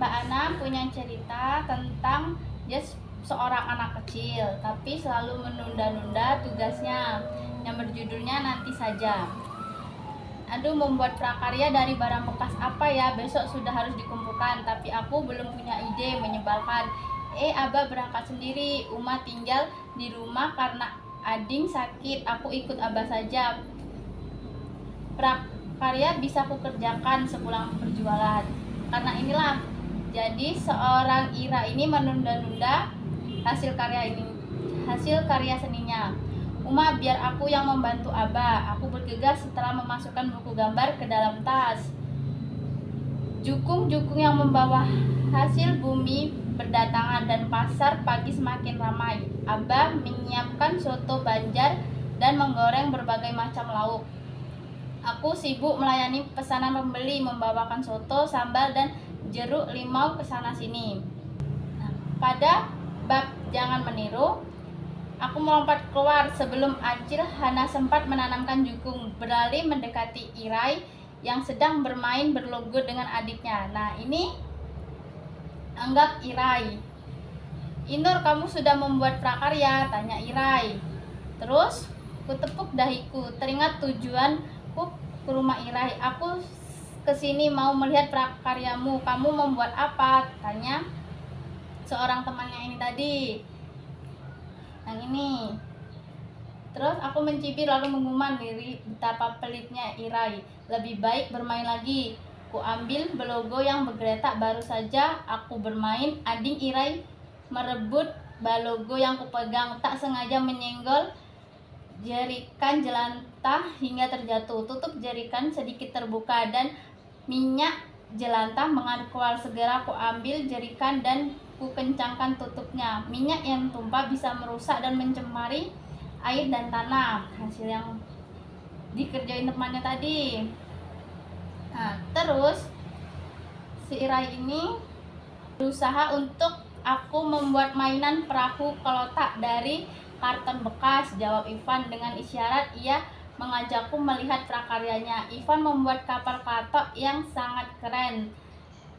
Mbak Ana punya cerita tentang dia seorang anak kecil tapi selalu menunda-nunda tugasnya yang berjudulnya nanti saja. Aduh, membuat prakarya dari barang bekas apa ya? Besok sudah harus dikumpulkan, tapi aku belum punya ide, menyebalkan. Abah berangkat sendiri, Uma tinggal di rumah karena ading sakit, aku ikut abah saja. Prakarya bisa kukerjakan sepulang berjualan. Karena inilah, jadi seorang Ira ini menunda-nunda hasil karya seninya. Uma, biar aku yang membantu abah. Aku bergegas setelah memasukkan buku gambar ke dalam tas. Jukung-jukung yang membawa hasil bumi berdatangan dan pasar pagi semakin ramai. Abah menyiapkan soto Banjar dan menggoreng berbagai macam lauk. Aku sibuk melayani pesanan pembeli, membawakan soto, sambal, dan jeruk limau ke sana sini. Pada bab jangan meniru, aku melompat keluar sebelum Acil Hana sempat menanamkan jukung, berlari mendekati Irai yang sedang bermain berlogo dengan adiknya. Nah, ini anggap Irai. Inur, kamu sudah membuat prakarya? Tanya Irai. Terus kutepuk dahiku, teringat tujuanku ke rumah Irai. Aku kesini mau melihat prakaryamu. Kamu membuat apa? Tanya seorang temannya ini tadi. Yang ini. Terus aku mencibir lalu mengumam diri betapa pelitnya Irai. Lebih baik bermain lagi. Ku ambil belogo yang bergeletak, baru saja aku bermain, ading Irai merebut balogo yang kupegang, tak sengaja menyenggol jerikan jelantah hingga terjatuh. Tutup jerikan sedikit terbuka dan minyak jelantah mengalir keluar. Segera ku ambil jerikan dan ku kencangkan tutupnya. Minyak yang tumpah bisa merusak dan mencemari air dan tanah. Hasil yang dikerjain temannya tadi. Nah, terus si Irai ini berusaha untuk aku membuat mainan perahu kelotak dari karton bekas, jawab Ivan dengan isyarat. Ia mengajakku melihat prakaryanya. Ivan membuat kapal katok yang sangat keren.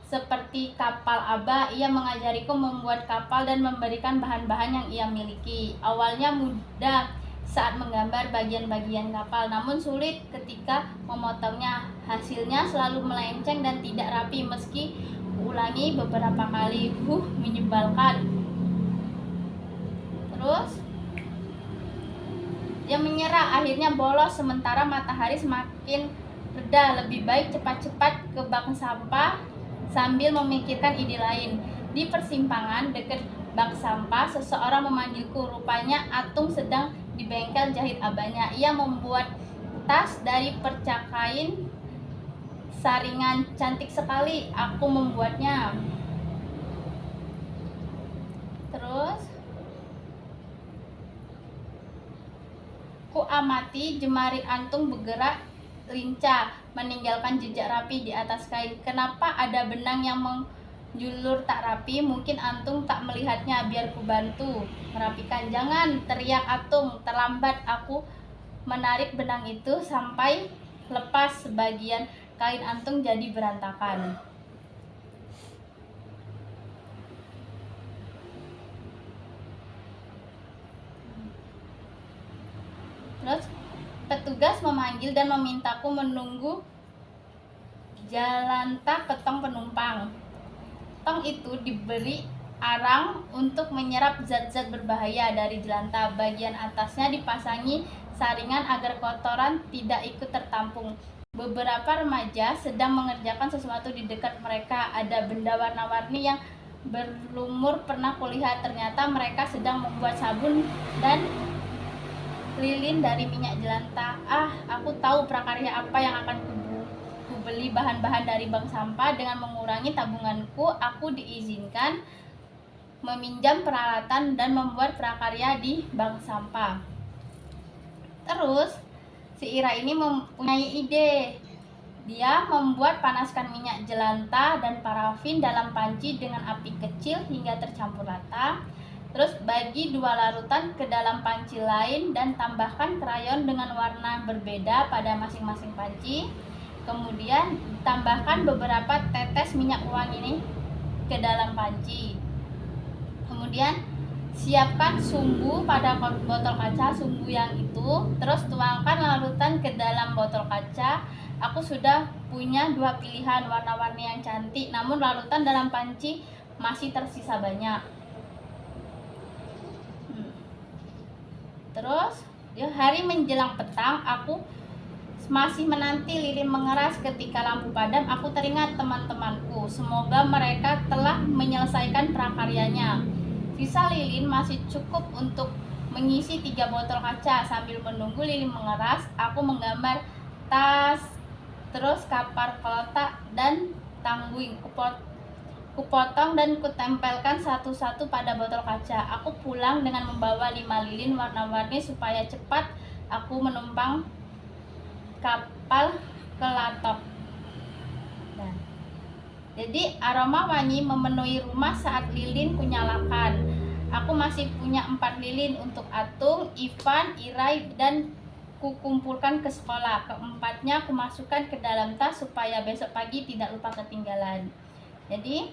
Seperti kapal Abah, ia mengajariku membuat kapal dan memberikan bahan-bahan yang ia miliki. Awalnya mudah saat menggambar bagian-bagian kapal, namun sulit ketika memotongnya. Hasilnya selalu melenceng dan tidak rapi meski ulangi beberapa kali. Menyebalkan. Terus dia menyerah, akhirnya bolos. Sementara matahari semakin reda. Lebih baik cepat-cepat ke bank sampah sambil memikirkan ide lain. Di persimpangan dekat bank sampah, seseorang memanggilku. Rupanya Atung sedang di bengkel jahit abahnya. Ia membuat tas dari perca kain saringan, cantik sekali. Aku membuatnya. Terus ku amati jemari Antung bergerak lincah, meninggalkan jejak rapi di atas kain. Kenapa ada benang yang menjulur tak rapi? Mungkin Antung tak melihatnya. Biar ku bantu merapikan. Jangan, teriak Atung. Terlambat. Aku menarik benang itu sampai lepas. Sebagian kain Antung jadi berantakan. Terus petugas memanggil dan memintaku menunggu jalantah ke tong penumpang. Tong itu diberi arang untuk menyerap zat-zat berbahaya dari jelantah. Bagian atasnya dipasangi saringan agar kotoran tidak ikut tertampung. Beberapa remaja sedang mengerjakan sesuatu di dekat mereka. Ada benda warna-warni yang berlumur pernah kulihat. Ternyata mereka sedang membuat sabun dan lilin dari minyak jelantah. Aku tahu prakarya apa yang akan kubeli. Bahan-bahan dari bank sampah. Dengan mengurangi tabunganku, aku diizinkan meminjam peralatan dan membuat prakarya di bank sampah. Terus si Ira ini mempunyai ide. Dia membuat panaskan minyak jelantah dan parafin dalam panci dengan api kecil hingga tercampur rata. Terus bagi 2 larutan ke dalam panci lain dan tambahkan krayon dengan warna berbeda pada masing-masing panci. Kemudian tambahkan beberapa tetes minyak wangi ini ke dalam panci. Kemudian siapkan sumbu pada botol kaca, sumbu yang itu, terus tuangkan larutan ke dalam botol kaca. Aku sudah punya dua pilihan warna-warni yang cantik, namun larutan dalam panci masih tersisa banyak. Terus hari menjelang petang, aku masih menanti lilin mengeras. Ketika lampu padam, aku teringat teman-temanku. Semoga mereka telah menyelesaikan prakaryanya. Sisa lilin masih cukup untuk mengisi 3 botol kaca. Sambil menunggu lilin mengeras, aku menggambar tas, terus kapar kotak dan tangguing. Kupotong dan kutempelkan satu-satu pada botol kaca. Aku pulang dengan membawa 5 lilin warna-warni supaya cepat aku menumpang kapal ke Latok. Jadi aroma wangi memenuhi rumah saat lilin kunyalakan. Aku masih punya 4 lilin untuk Atung, Ivan, Irai, dan kukumpulkan ke sekolah. Keempatnya kumasukkan ke dalam tas supaya besok pagi tidak lupa ketinggalan. Jadi